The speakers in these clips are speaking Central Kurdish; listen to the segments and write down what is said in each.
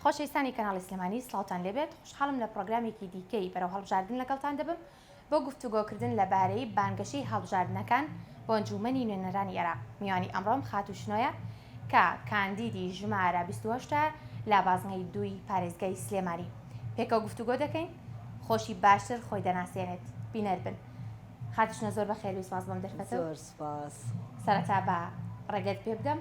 خۆشەویستانی کەناڵی سلێمانی سڵاوتان لێبێت خوشحاڵم لە پرۆگرامێکی دیکەی بەرەو هەڵبژاردن لەگەڵتان دەبم بۆ گفتوگۆکردن لەبارەی بانگەشەی هەڵبژاردنەکان بۆ ئەنجومەنی نوێنەرانی عێراق. میوانی ئەمڕۆم خاتوشنۆیە کە کاندیدی ژمارە 28 لە بازنەی دووی پارێزگای سلێمانی. پێکەوە گفتوگۆ دەکەین خۆشی باشتر خۆی دەناسێنێت. بینەر بن. خاتوشنە زۆر بەخێر و سپاس بۆم دەرفەتە. زۆر سپاس. سەرەتا بە ڕێگەت پێ بدەم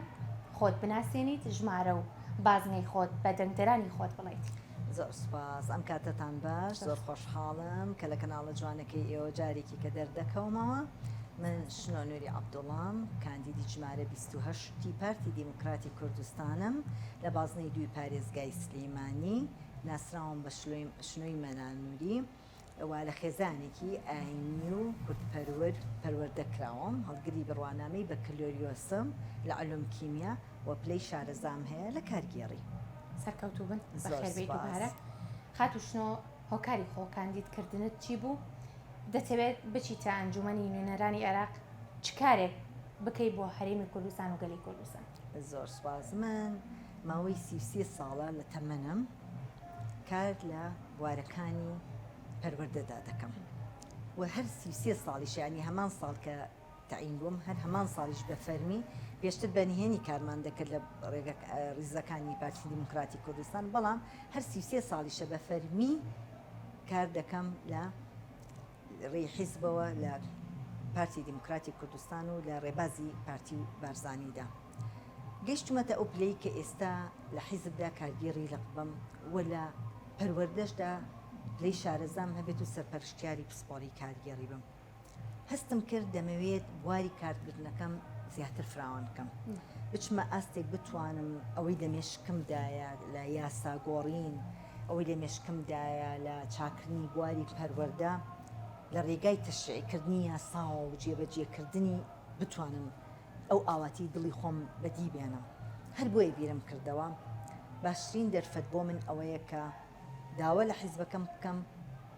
خۆت بناسێنیت ژمارە و بازنەی خۆت بە دەنگدەرانی خۆت بڵێیت. زۆر سپاس. ئەم کاتتان باش. زۆر خۆشحاڵم کە لە کەناڵە جوانەکەی ئێوە جارێکی کە دەردەکەومەوە. من شنۆ نووری عەبدوڵڵام کاندیدی ژمارە 28 پارتی دیموکراتی کوردستانم لە بازنەی دووی پارێزگای سلێمانی. ناسراوم بە شنۆی مەنانووری وا لە خێزانێکی ئاینی و کورتپەروەر پەروەردەکراوم. هەڵگری بڕوانامەی بەکەلۆریۆسم لە علوم کیمیا و پلەی شارەزام هەیە لە کارگێڕی. سەرکەوتوو بن بەخێربێیت دووبارە. خاتوشنۆ هۆکاری خۆ کاندیدکردنت چی بوو؟ دەتەوێت بچیتە ئەنجومەنی نوێنەرانی عێراق چ کارێک بکەی بۆ هەرێمی کوردستان و گەلی کوردستان؟ زۆر سپاس. من ماوەی 33 ساڵە لە تەمەنم کار لە بوارەکانی پەروەردەدا دەکەم و هەر 33 ساڵیش ینی هەمان ساڵ کە تعین بووم هەر هەمان ساڵیش بە فەرمی پێشتر بەنهێنی کارمان دەکرد لە ڕیزەکانی پارتی دیموکراتی کوردستان، بەڵام هەر 33 ساڵیشە بە فەرمی کار دەکەم لە ڕێی حیزبەوە لە پارتی دیموکراتی کوردستان و لە ڕێبازی پارتی بارزانیدا. گەیشتمەتە ئەو پلەی کە ئێستا لە حیزبدا کارگێڕی لە بم و لە پەروەردەشدا پلەی شارەزام هەبێت و سەرپەرشتیاری پسپۆڕی کارگێڕی بم. هەستم کرد دەمەوێت بواری کارکردنەکەم زیاتر فراوان بکەم، بچمە ئاستێک بتوانم ئەوەی دەمێشکمدایە لە یاساگۆڕین، ئەوەی دەمێشکمدایە لە چاکردنی بواری پەروەردە لە ڕێگای تەشریعکردنی یاسا و جێبەجێکردنی بتوانم ئەو ئاواتی دڵی خۆم بەدی بێنم. هەر بۆیە بیرم کردەوە باشترین دەرفەت بۆ من ئەوەیە کە داوا لە حیزبەکەم بکەم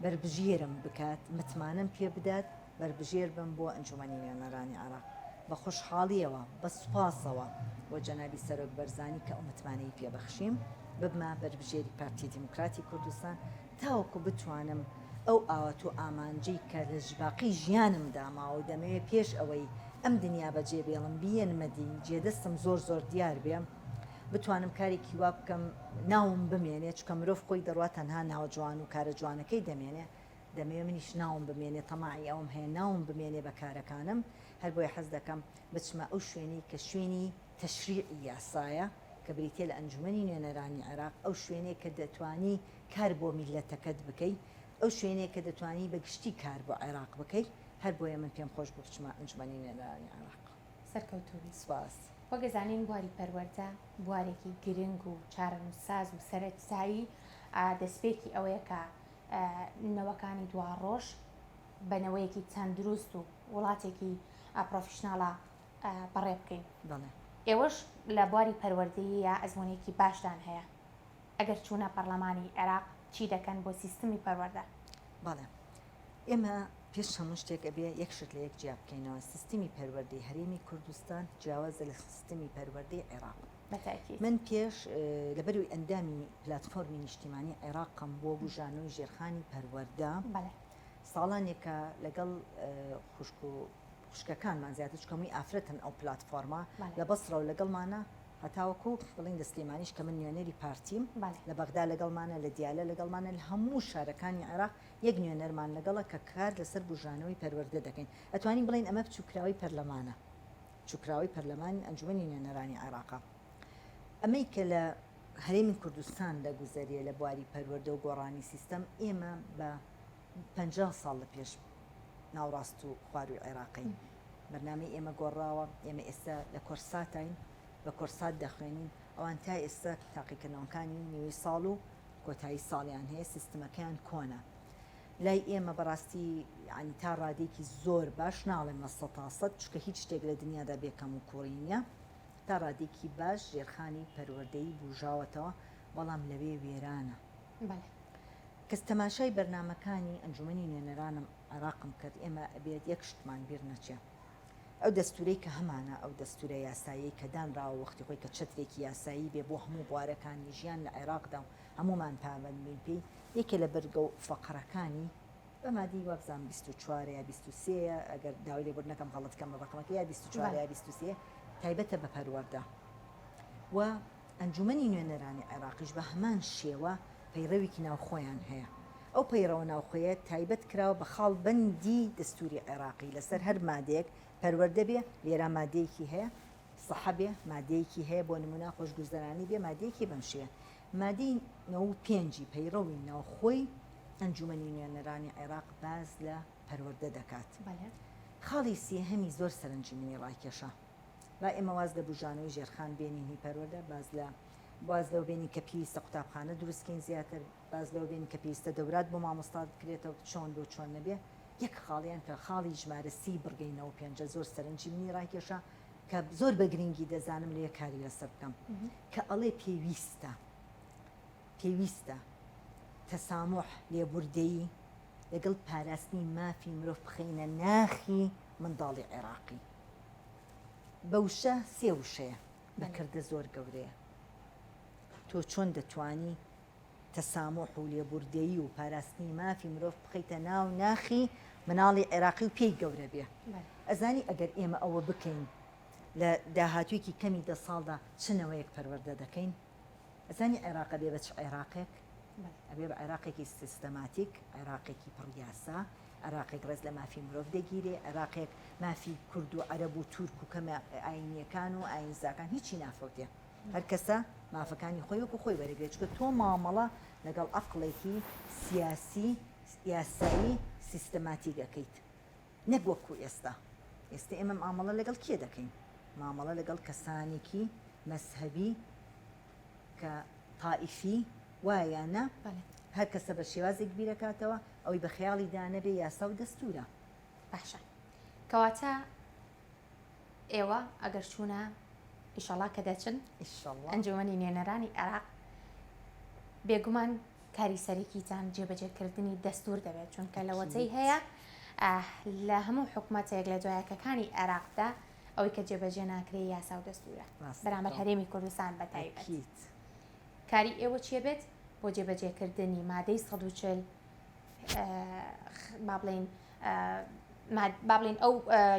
بربژێرم بکات، متمانم پێ بدات، بربژێر بم بۆ ئەنجومەنی نوێنەرانی عێراق. بە خۆشحاڵیەوە بە سوپاسەوە بۆ جەنابی سەرۆک بەرزانی کە ئەو متمانەی پێبەخشیم ببمە بربژێری پارتی دیموکراتی کوردستان تاوەکو بتوانم ئەو ئاوات و ئامانجەی کە لە باقی ژیانمدا ماوە دەمەوێت پێش ئەوەی ئەم دنیا بەجێ بێڵم بیەنمەدی جێدەستم زۆر دیار بێم بتوانم کارێکی وا بکەم ناوم بمێنێت، چکە مرۆڤ خۆی دەڕوات تەنها ناوە جوان و کارە جوانەکەی دەمێ منیش ناوم بمێنێت، تەماعی ئەوم هەیە ناوم بمێنێ بە کارەکانم. هەر بۆیە حەز دەکەم بچمە ئەو شوێنی کە شوێنی تەشریعی یاسایە کە بریتێ لە ئەنجومەنی نوێنەرانی عێراق، ئەو شوێنێ کە دەتوانی کار بۆ میلەتەکەت بکەیت، ئەو شوێنێک کە دەتوانی بەگشتی کار بۆ عێراق بکەیت. هەر بۆیە من پێم خۆش بۆ بچمە ئەنجومەنی نوێنەرانی عێراق. سەرکەوتووی سپاس. وەگەزانین بواری پەروەردە بوارێکی گرنگ و چارەنووسساز و سەرەتایی دەستپێکی ئەوەیە کە نەوەکانی دواڕۆژ بەنەوەیەکی تەندروست و وڵاتێکی پرۆفیشناڵە بەڕێ بکەین. ئێوەش لە بواری پەروەردەیی یا ئەزمونێکی باشدان هەیە. ئەگەر چوونە پەرلەمانی عێراق چی دەکەن بۆ سیستمی پەروەردە؟ بەڵێ، ئێمە پێش هەموو شتێک ئەبێ یەکشت لە یەک جیا بکەینەوە. سیستمی پەروەردەی هەرێمی کوردستان جیاوازە لە سیستمی پەروەردەی عێراق. من پێش لەبەروی ئەندامی پلاتفۆرمی نیشتیمانی عێراقم بۆ بژانەوەی ژێرخانی پەروەردە ساڵانێکە لەگەڵ خوشکەکانمان زیاتر چکەمووی ئافرەتن ئەو پلاتفۆرما لە بەسڕە و لەگەڵمانە هەتاوەکو بڵین لە سلێمانیش کە من نوێنەری پارتیم لە بەغدا لەگەڵمانە، لە دیالە لەگەڵمانە، لە هەموو شارەکانی عێراق یەک نوێنەرمان لەگەڵە کە کار لەسەر بژانەوەی پەروەردە دەکەین. ئەتوانین بڵین ئەمە بچووکراوی پەرلەمانە، چووکراوی پەرلەمانی ئەنجومەنی نوێنەرانی عێراقە. ئەمەی کە لە هەرێمی کوردستان دەگوزەریە لە بواری پەروەردە و گۆڕانی سیستەم، ئێمە بە 50 ساڵ لە پێش ناوڕاست و خواروی عێراقین. بەرنامەی ئێمە گۆڕاوە، ئێمە ئێستا لە کۆرساتین، بە کۆرسات دەخوێنین، ئەوان تا ئێستا تاقیکردنەوەکانی نیوەی ساڵ و کۆتایی ساڵیان هەیە، سیستمەکەیان کۆنە. لای ئێمە بەڕاستی ینی تا ڕادێکی زۆر باش ناڵێم لە 100% چکە هیچ شتێک لە دنیادا بێکەم و کوڕی نییە، تا ڕادێکی باش ژێرخانی پەروەردەیی بوژاوەتەوە، بەڵام لەوێ وێرانە. کەس تەماشای بەرنامەکانی ئەنجومەنی نوێنەرانم عێراقم کرد، ئێمە ئەبێت یەک شتمان بیر نەچێ. ئەو دەستورەی کە هەمانە ئەو دەستورە یاسایی کە دانراوە وەختی خۆی کە چترێکی یاسایی بێ بۆ هەموو بوارەکانی ژیان لە عێراقدا و هەمومان پابەندبین پێی یەکێ لە بەرگە و فەقرەکانی بەمادی وابزان 24 یا 23 ئەگەر داوای لێبوردنەکەم غەڵەتکەم بە ڕقمەکە یا 24 یا 23 تایبەتە بە پەروەردە و ئەنجومەنی نوێنەرانی عێراقیش بە هەمان شێوە پەیڕەوێکی ناوخۆیان هەیە ئەو پەیڕەوە ناوخۆیە تایبەت کراوە بە خاڵبەندی دەستوری عێراقی لەسەر هەر مادەیەک پەروەردە بێ لێرە مادەیەکی هەیە سەحە بێ مادەیەکی هەیە بۆ نمونە خۆشگوزەرانی بێ مادەیەکی بەمشەیە مادەی 95 پەیڕەوی ناوخۆی ئەنجومەنی نوێنەرانی عێراق باز لە پەروەردە دەکات خاڵی سێهەمی زۆر سەرنجینی ڕاکێشە با ئێمە واز لە بژانەوەی ژێرخان بێنینی پەروەردە باز لەو بینی کە پێویستە قوتابخانە دروستکەین زیاتر باز لەو بینی کە پێویستە دەورات بۆ مامۆستا بکرێتەوە چۆن بۆ چۆن نەبێ یەک خاڵیان کە خاڵی ژمارە 30 بڕگەینەوە پێنجە زۆر سەرنجی منی ڕاکێشە کە زۆر بە گرنگی دەزانم لێ کاری لەسەر بکەم کە ئەڵێ پێویستە تەسامح لێبوردەیی لەگەڵ پاراستنی مافی مرۆڤ بخەینە ناخی منداڵی عێراقی بەوشە سێ وشەیە بەکردە زۆر گەورەیە تۆ چۆن دەتوانی تەسامح و لێبوردەیی و پاراستنی مافی مرۆڤ بخەیتە ناو ناخی مناڵی عێراقی و پێی گەورە بێ ئەزانی ئەگەر ئێمە ئەوە بکەین لە داهاتوویەکی کەمی 10 ساڵدا چنەوەیەک پەروەردە دەکەین ئەزانی عێراق بێ بە چ عێراقێک ئەبێ بە عێراقێکی سیستەماتیک عێراقێکی پڕیاسا عێراقێک ڕێز لە مافی مرۆڤ دەگیرێ عێراقێک مافی کورد و عەرەب و تورک و کەمە ئاینیەکان و ئاینزاکان هیچی نافەوتێ هەر کەسە مافەکانی خۆی وەکو خۆی وەرەگرێت چکە تۆ مامەڵە لەگەڵ عەقڵێکی سیاسی یاسایی سیستەماتیک دەکەیت نەک وەکو ئێستا ئێمە مامەڵە لەگەڵ کێ دەکەین مامەڵە لەگەڵ کەسانێکی مەسهەبی کە تائیفی وایانە هەر کەسە بە شێوازێک بیرەکاتەوە ئەوی بە خەیاڵی دانەبێ یاسا و دەستورە باشە کەواتە ئێوە ئەگەر چوونە ئیشەڵا کە دەچن ئەنجومەنی نوێنەرانی عێراق بێگومان کاری سەرێکیتان جێبەجێکردنی دەستور دەبێت چونکە لەوەتەی هەیە لە هەموو حکوومەتێک لە دوایەکەکانی عێراقدا ئەوەی کە جێبەجێ ناکرێ یاسا و دەستورە بەرامبەر هەرێمی کوردستان بە تایبەت کاری ئێوە چیە بێت بۆ جێبەجێکردنی مادەی 140 با بڵین ئەو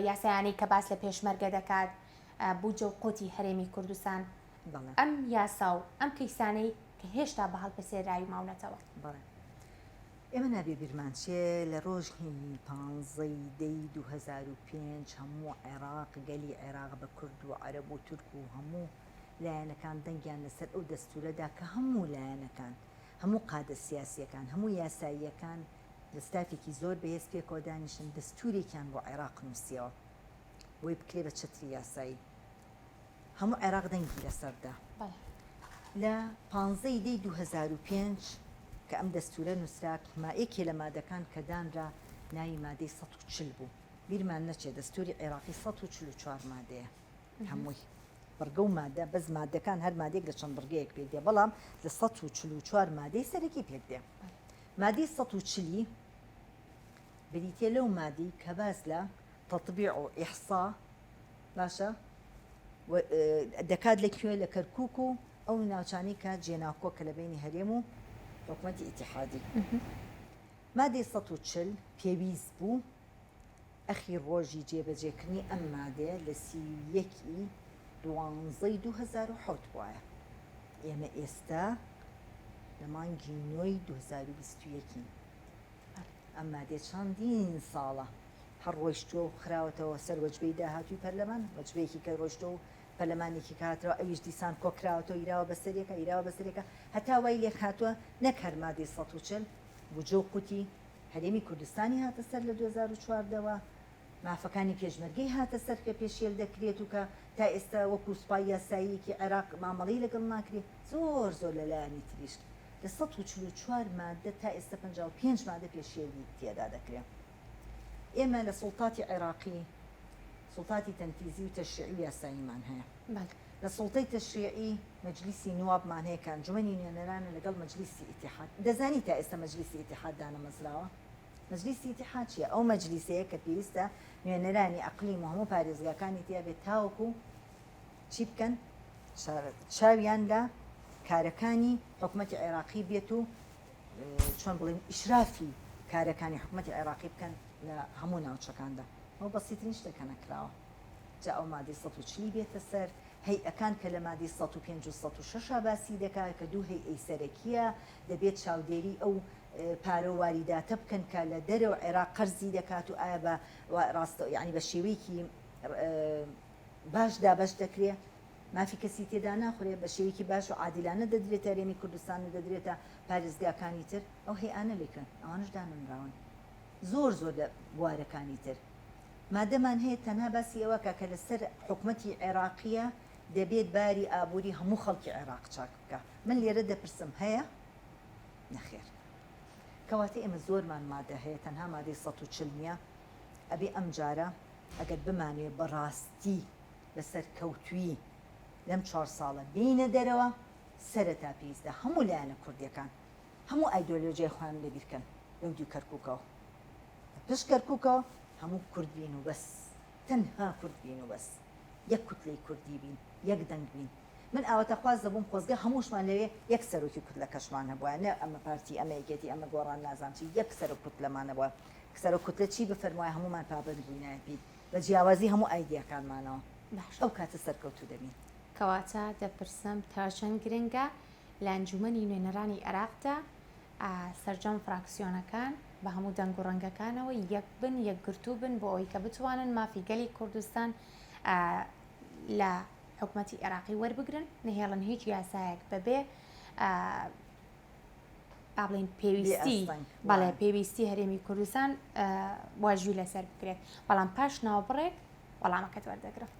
یاسایانی کە باس لە پێشمەرگە دەکات بوجە و قوتی هەرێمی کوردستان ئەم یاسا و ئەم کەیسانەی کە هێشتا بە هەڵپەسێراوی ماونەتەوە ئێمە نابێ بیرمانچێ لە ڕۆژهێنی 15 دەی 2005 هەموو عێراق گەلی عێراق بە کورد و عەرەب و تورک و هەموو لایەنەکان دەنگیان لەسەر ئەو دەستورەدا کە هەموو لایەنەکان هەموو قادە سیاسیەکان هەموو یاساییەکان دەستافێکی زۆر بەهێز پێکەوە دانیشن دەستورێکیان بۆ عێراق نووسیەوە بۆی بکرێ بە چتری یاسایی هەموو عێراق دەنگی لەسەردا لە 15 دەی 2005 کە ئەم دەستورە نووسرا مایەکێ لە مادەکان کە دانرا ناوی مادەی 140 بوو بیرمان نەچێت دەستوری عێراقی 144 مادەیە هەمووی بڕگە و مادە بەس مادەکان هەر مادێک لە چەند بڕگەیەک پێک دێ بەڵام لە 144 مادەی سەرەکی پێک دێ مادەی 140 بریتێ لەو مادەی کە باس لە تەطبیع و ئیحسا باشە دەکات لەکوێ لە کەرکووک و ئەو ناوچانی کە جێناکۆکە لە بینی هەرێم و حکومەتی ئیتیحادی مادەی 140 پێویست بوو ئەخی ڕۆژی جێبەجێکردنی ئەم مادەیە لە 31 دوانزەی 2007 وایە ئێمە ئێستا لە مانگی نۆی 2021 ئەم مادێ چەندین ساڵە هەر ڕۆیشتووە و خراوەتەوە سەر وەجبەی داهاتووی پەرلەمان وەجبەیەکی کە ڕۆیشتووە و پەرلەمانێکی کاتەوە ئەویش دیسان کۆکراوەتەوە ئیراوە بەسەرێکە هەتا وای لێک هاتووە نەک هەر مادەی 140 بوجە و قوتی هەرێمی کوردستانی هاتە سەر لە 2014ەوە مافەکانی پێشمەرگەی هاتە سەر کە پێشێل دەکرێت و کە تا ئێستا وەکو سوپای یاساییەکی عێراق مامەڵەی لەگەڵ ناکرێت زۆر لەلایەنی تریش لە 144 مادە تا ئێستا 55 مادە پێشێلی تێدا دەکرێت ئێمە لە سوڵتاتی عێراقی سوڵتاتی تەنفیزی و تەشریعی یاساییمان هەیە لە سوڵتەی تەشریعی مەجلیسی نوابمان هەیە کە ئەنجومەنی نوێنەرانە لەگەڵ مەجلیسی ئیتیحاد دەزانی تا ئێستا مەجلیسی ئیتیحاد دانەمەزراوە مەجلیسی اتحاد چیە؟ ئەو مەجلیسەیە کە پێویستە نوێنەرانی ئەقلیم و هەموو پارێزگاکانی تیا بێت تاوەکو چی بکەن چاویان لە کارەکانی حکوومەتی عێراقی بێت و چۆن بڵێن ئیشرافی کارەکانی حکوومەتی عێراقی بکەن لە هەموو ناوچەکاندا ئەو بەسیترین شتەکە نەکراوە جا ئەو مادەی 140 بێتە سەر هەیئەکان کە لە مادەی 105 و 106 باسی دەکات کە دوو هەیئەی سەرەکیە دەبێت چاودێری ئەو پارە واریداتە بکەن کە لە دەرەوە عێراق قەرزی دەکات و ئایا بە ڕاستە یعنی بە شێوەیەکی باش دابەش دەکرێت مافی کەسی تێدا ناخورێ بە شێوەیەکی باش و عادیلانە دەدرێتە هەرێمی کوردستان و دەدرێتە پارێزگاکانی تر ئەو هەیئانە لێکن ئەوانش دانراون زۆر زۆر لە بوارەکانی تر مادەمان هەیە تەنها باسی ئەوە کە لەسەر حکوومەتی عێراقیە دەبێت باری ئابووری هەموو خەڵکی عێراق چاک بکە من لێرە دەپرسم هەیە نەخێر کەواتە ئێمە زۆرمان مادە هەیە تەنها مادەی 140 نیە ئەبێ ئەم جارە ئەگەر بمانوێ بەڕاستی لەسەر کەوتوی لەم 4 ساڵە بینە دەرەوە سەرەتا پێویستە هەموو لایەنە کوردیەکان هەموو ئایدۆلۆژیای خۆیان لەبیرکەن لەو دوو کەرکووکەوە پشت کەرکووکەوە هەموو کورد بین و بەس تەنها کورد بین و بەس یەک کوتلەی کوردی بین یەک دەنگ بین من ئاوەتە خواز دەبووم خۆزگە هەمووشمان لەوێ یەک سەرۆکی کورد لە کەشمان هەبووە نە ئەمە پارتی ئەمە یەکێتی ئەمە گۆڕان نازانم چی یەک سەر کوتلەمانە بووە سەر کوتلە چی بفەرمایە هەمومان پابند بووینایەتی بە جیاوازی هەموو ئایدیاکانمانەوە ئەو کاتە سەرکەوتو دەبین کەواتە دەپرسم تا چەند گرنگە لە ئەنجومەنی نوێنەرانی عێراقدا سەرجەم فراکسیۆنەکان بە هەموو دەنگ و ڕەنگەکانەوە یەک بن یەکگرتوو بن بۆ ئەوی کە بتوانن مافی گەلی کوردستان لە حکوومەتی عێراقی وەربگرن نهێڵن هیچ یاسایەک بەبێ بڵین پێویستی بەڵێ پێویستی هەرێمی کوردستان واژووی لەسەر بکرێت بەڵام پاش ناوبڕێک وەڵامەکەت وەردەگرن.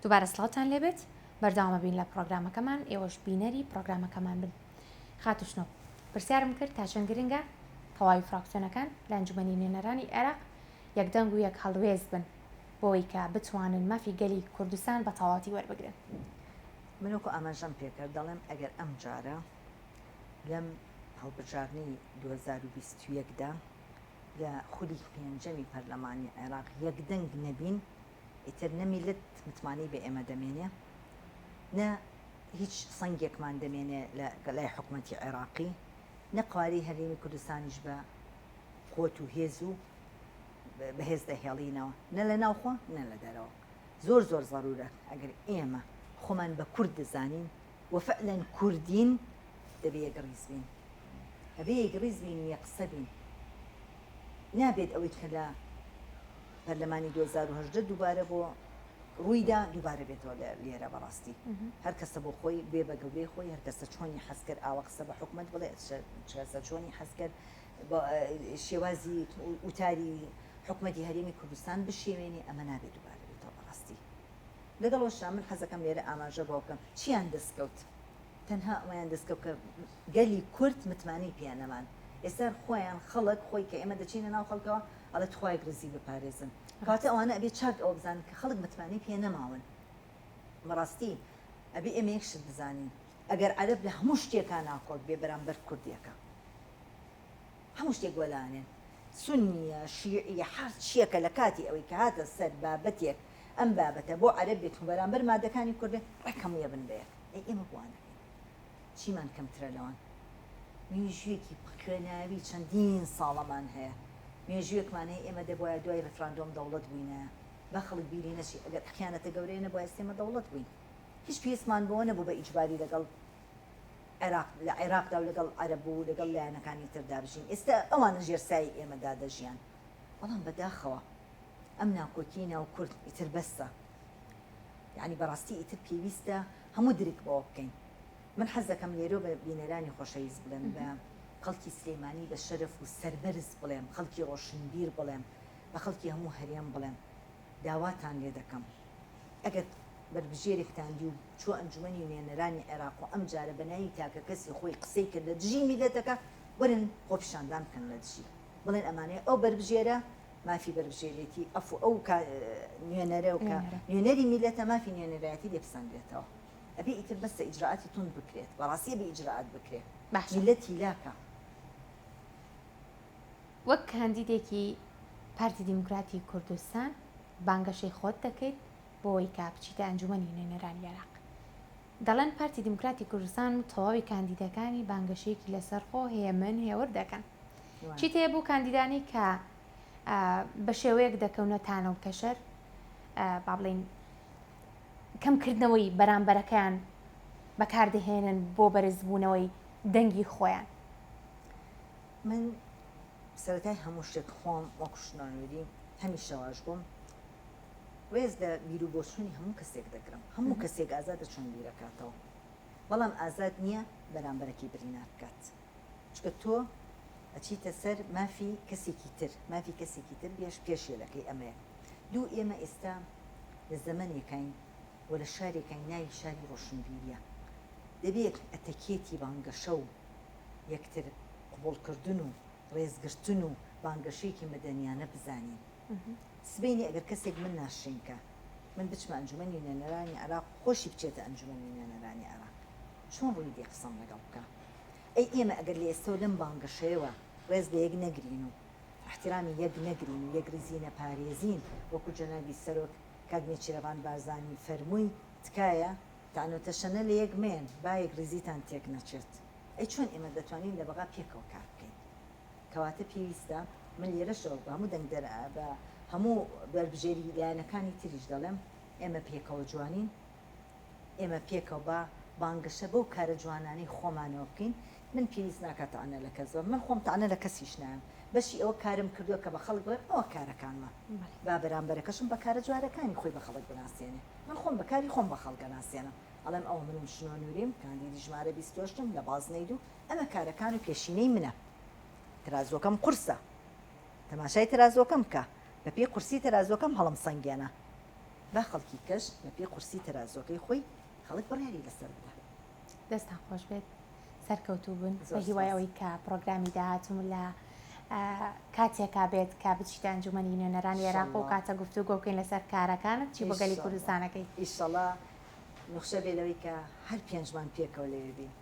دووبارە سڵاتان لێبێت بەرداوامە بین لە پرۆگرامەکەمان ئێوەش بینەری پرۆگرامەکەمان بن خاتوشنۆ پرسیارم کرد تا چەند گرنگە تەواوی فراکسیۆنەکان لە ئەنجومەنی نوێنەرانی عێراق یەکدەنگ و یەک هەڵوێز بن بۆی کە بتوانن مافی گەلی کوردستان بە تەواوەتی وەربگرن. منوەکو ئاماژەم پێکرد دەڵێم ئەگەر ئەم جارە لەم هەڵبژارنەی 2021دا لە خولی پێنجەمی پەرلەمانی عێراق یەکدەنگ نەبین ئیتر نەمیلت متمانی بە ئێمە دەمێنێ نە هیچ سەنگێکمان دەمێنێ لای حکوومەتی عێراقی نە قواری هەرێمی کوردستانیش بە خۆت و هێز و بەهێز دەهێڵینەوە نە لە ناوخۆ نە لە دەرەوە زۆر زۆر ضرورە ئەگەر ئێمە خۆمان بە کورد دەزانین و فعلەن کوردین دەبێ یەکڕیز بین ئەبێ یەکڕیز بین و یەقسە بین نابێت ئەوەی کە لە پەرلەمانی 2010 دووبارە بۆ ڕوویدا دووبارە بێتەوە لێرە بەڕاستی هەر کەسە بۆ خۆی بێ بە گەورەی خۆی هەر کەسە چۆنی حەزکرد ئاوە قسە بە حکوومەت بڵێ کەسە چۆنی حەزکرد شێوازی وتاری حکوومەتی هەرێمی کوردستان بشێوێنی ئەمە نابێت دووبارە بێتەوە بەڕاستی لەگەڵەوەشدا من حەزەکەم لێرە ئاماژە بۆ بکەم چیان دەستکەوت تەنها ئەویان دەستکەوت کە گەلی کورد متمانی پیانەمان ئێستا خۆیان خەڵک خۆی کە ئێمە دەچینە ناو خەڵکەوە ئەڵێ توخوای گرزی بپارێزن کاتە ئەوانە ئەبێ چاک ئەو بزانن کە خەڵک متمانی پێ نەماون بەڕاستی ئەبێ ئێمە یەکشت بزانین ئەگەر عەرەب لە هەموو شتێکان ناکۆڵ بێ بەرامبەر کوردیەکە هەموو شتێک وەلانێن سونیە شیعیە هەر چیەکە لە کاتی ئەوەی کە هاتە سەر بابەتێک ئەم بابەتە بۆ عەرەب بێت و بەرامبەر مادەکانی کوردێ ڕێکەمویە بن بێت ئێمە بوانە چیمان کەمترە لەوان مێژوویەکی خوێناوی چەندین ساڵەمان هەیە مێژوویەکمان هەیە ئێمە دەبواە دوای ڕفراندۆم دەوڵەت بووینە بە خەڵک بیری نەچی ئەگەر خیانەتە گەورەیە نەبووە ئێستێمە دەوڵەت بووین هیچ پێویستمان بۆ نەبوو بە ئیجباری لەگەڵ لە عێراقدا و لەگەڵ عەرەب و لەگەڵ لایەنەکانی تردا بژین ئێستا ئەوانە ژێرسایی ئێمەدا دەژیان بەڵام بەداخەوە ئەم ناکۆکینە و کورد ئیتر بەسە یعنی بەڕاستی ئیتر پێویستە هەموو درک بەوە بکەین من حەز دەکەم لێرە بە بینەرانی خۆشەویست بڵێم بە خەڵکی سلێمانی بە شەرەف و سەربەرز بڵێم خەڵکی ڕۆشنبیر بڵێم بە خەڵکی هەموو هەرێم بڵێم داواتان لێ دەکەم ئەگەر بربژێرێکتان دی و چوە ئەنجومەنی نوێنەرانی عێراق و ئەم جارە بەناوی تاکە کەسی خۆی قسەی کرد لە دژی میلەتەکە وەرن خۆپیشاندان بکەن لە دژی بڵێن ئەمانەیە ئەو بربژێرە مافی بەرژێلێتی ئەو نوێنەرە و کە نوێنەرە. نوێنەری میلەتە مافی نوێنەرایەتی لێپسەندێتەوە ئەبێ ئیتر بەستە ئیجرعاتی تون بکرێت بەڕاستیە بە ئیجرعات بکرێت باشە. میلەتی لاکە وەک کاندیدێکی پارتی دیموکراتی کوردستان بانگەشەی خۆت دەکەیت بۆەوەی کا بچیتە ئەنجومەنی نوێنەرانی عێراق. دەڵێن پارتی دیموکراتی کوردستان و تەواوی کاندیدەکانی بانگەشەیەکی لەسەر خۆ هەیە من هێور دەکەن. چیت هەیە بۆ کاندیدانی کە بە شێوەیەک دەکەونە تانە و کەشەر با بڵین کەمکردنەوەی بەرامبەرەکەیان بەکاردەهێنن بۆ بەرزبوونەوەی دەنگی خۆیان. من سەرەتای هەموو شتێک خۆم وەکو شنۆنوێری هەمیشە واژ بووم وێز لە بیر و بۆچوونی هەموو کەسێک دەگرم هەموو کەسێک ئازاد دەچۆن بیرەکاتەوە بەڵام ئازاد نییە بەرامبەرەکی برینار بکات چکە تۆ ئەچیتە سەر مافی کەسێکی تر مافی کەسێکی تر پێشێلەکەی ئەمەیە دوو ئێمە ئێستا لە زەمانێکین و لە شارێکین ناوی شاری ڕۆشنبیریە دەبێت ئەتەکێتی بانگەشە و یەکتر قوبوڵکردن و ڕێزگرتن و بانگەشەیەکی مەدەنیانە بزانین سبەینی ئەگەر کەسێک من ناشرینکە من بچمە ئەنجومەنی نوێنەرانی عێراق خۆشی بچێتە ئەنجومەنی نوێنەرانی عێراق چۆن ڕووی دێ قسەم لەگەڵ بکە ئەی ئێمە ئەگەر لە ئێستا لەم بانگەشەیەوە ڕێز لە یەک نەگرین و احترامی یەک نەگرین و یەک ریزینە پارێزین وەکو جەنابی سەرۆک کاک چیرەوان بارزانی فەرمووی تکایە تانۆتەشەنە لە یەک مێن با یەک ریزیتان تێک نەچێت ئەی چۆن ئێمە دەتوانین لە بەغا پێکەوە کار بکەین کەواتە پێویستە من لێرەشەوە بە هەموو دەنگ بە هەموو بەربژێری لایەنەکانی تریش دەڵێم ئێمە پێکەوە جوانین ئێمە پێکەوە بە بانگەشە بەو کارە جوانانەی خۆمانەوە بکەین من پێویست ناکاتانە لە کەس من خۆم تانە لە کەسیش نام بەشی ئەوە کارم کردووە کە بە خەڵک بڵێ ئەوە کارەکانمە با بەرامبەرەکەشم بە کارە جوارەکانی خۆی بە خەڵک بناسیێنێ من خۆم بەکاری خۆم بە خەڵکە ناسیێنم ئەڵێم ئەوە منم شنۆنووریم کاندیدی ژمارە 28م لە بازنەید و ئەمە کارەکان و پێشینەی منە ترازۆکەم قورسە تەماشای ترازۆکەم کە بە پێ قورسی ترازۆکەم هەڵم سەنگێنە با خەڵکی کەش بە پێ قورسی ترازۆکەی خۆی خەڵک بڕیاری لەسەر بدە دەستان خۆش بێت سەرکەوتوو بن بە هیوایەوەی کە پرۆگرامی داهاتوم لە کاتێکا بێت کا بچیتە ئەنجومەنی نوێنەرانی عێراق و کاتە گفتوگۆ بکەین لەسەر کارەکانت چی بۆ گەلی کوردستانەکەی ئیشەڵا نوخشە بێلەوەی کە هەر پێنجمان پێکەوە لێوێ بین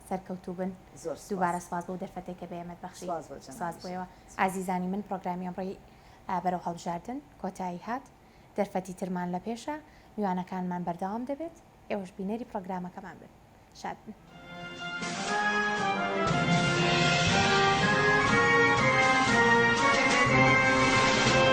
سەرکەوتوو بن زۆر دووبارە سواز بۆ دەرفەتێکە بە ئێمەت بەخشی سواز بۆیەوە ئازیزانی من پرۆگرامی ئەمڕۆی بەرەو هەڵبژاردن کۆتایی هات دەرفەتی ترمان لە پێشە میوانەکانمان بەردەوام دەبێت ئێوەش بینەری پرۆگرامەکەمان بن شاد بن